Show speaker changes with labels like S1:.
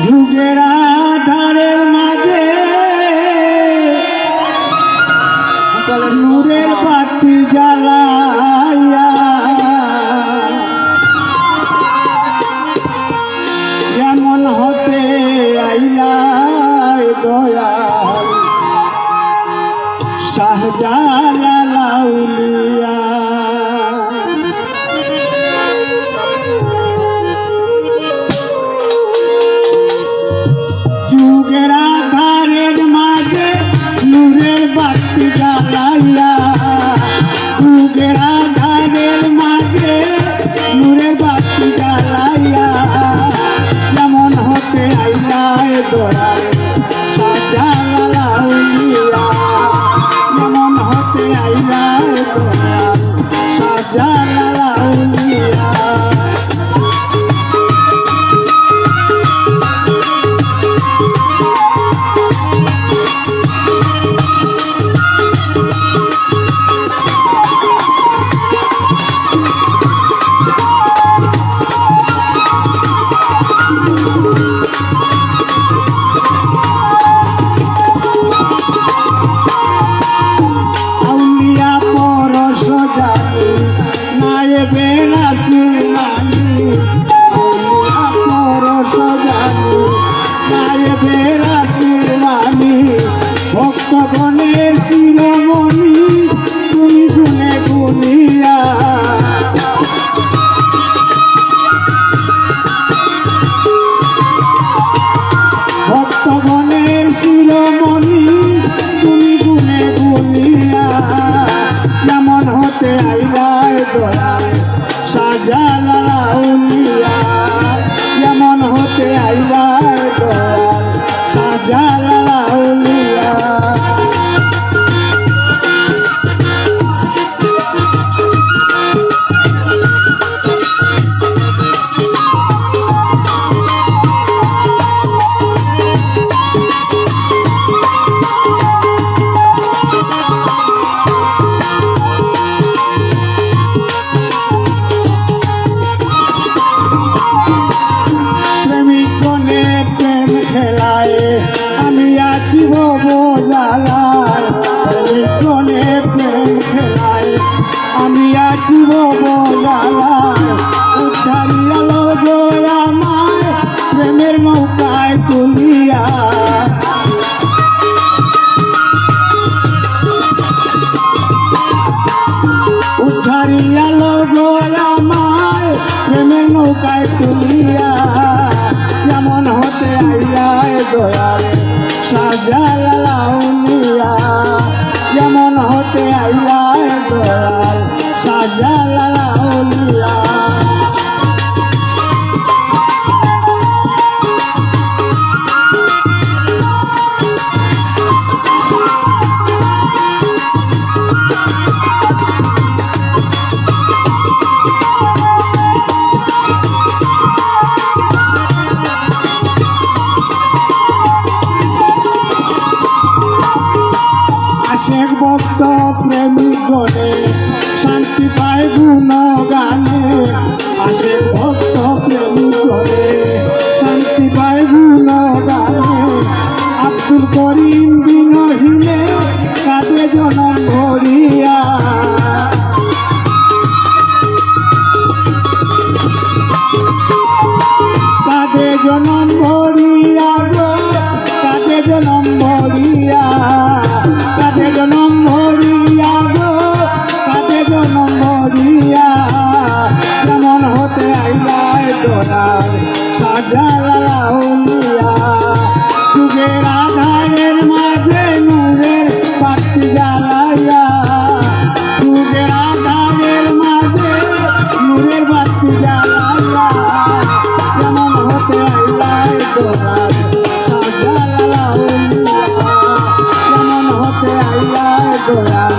S1: যুগের আধারের মাঝে নূরের বাতি জ্বালাইয়া যেমন হতে আইলাই দয়াল শাহজালাল আউলিয়া। যুগের আধারের মাঝে নূরের বাতি জ্বালাইয়া, যুগের আধারের মাঝে নূরের বাতি জ্বালাইয়া যেমন হতে আইলাই দয়াল শাহজালাল আউলিয়া, যেমন হতে আইলাই দয়াল শাহজালাল আউলিয়া। ভক্তগণের শিরোমণি তুমি গুণে গুনিয়া, ভক্তগণের শিরোমণি তুমি গুণে গুনিয়া যেমন হতে আইলাই দয়াল শাহজালাল আউলিয়া, যেমন হতে আইলাই দয়াল শাহজালাল আউলিয়া। আমি আছি বোঝালায় প্রেমে প্রেম খেলায়, আমি আছি বোঝালায় উঠারিয়া লোগো আমায় প্রেমের নৌকায় তুলিয়া, উঠারিয়া লোগো আমায় প্রেমের নৌকায় তুলিয়া যেমন হতে আইলাই দয়াল শাহজালাল আউলিয়া, যেমন হতে আইলাই দয়াল শাহজালাল আউলিয়া। আশেক ভক্ত প্রেমিক গণে শান্তি পায় গুণ গানে, আশেক ভক্ত প্রেমিক গণে শান্তি পায় গুণ গানে, আব্দুল করিম বিনহীনে কাঁদে জনম ভরিয়া, কাঁদে জনম ভরিয়া গো কাঁদে জনম ভরিয়া, কাঁদে জনম ভরিয়া গো কাঁদে জনম ভরিয়া যেমন হতে আইলাই দয়াল শাহজালাল আউলিয়া। যুগের আধারের মাঝে নূরের বাতি জ্বালাইয়া, যুগের আধারের মাঝে নূরের বাতি জ্বালাইয়া যেমন হতে আইলাই দয়াল শাহজালাল আউলিয়া, যেমন হতে আইলাই দয়াল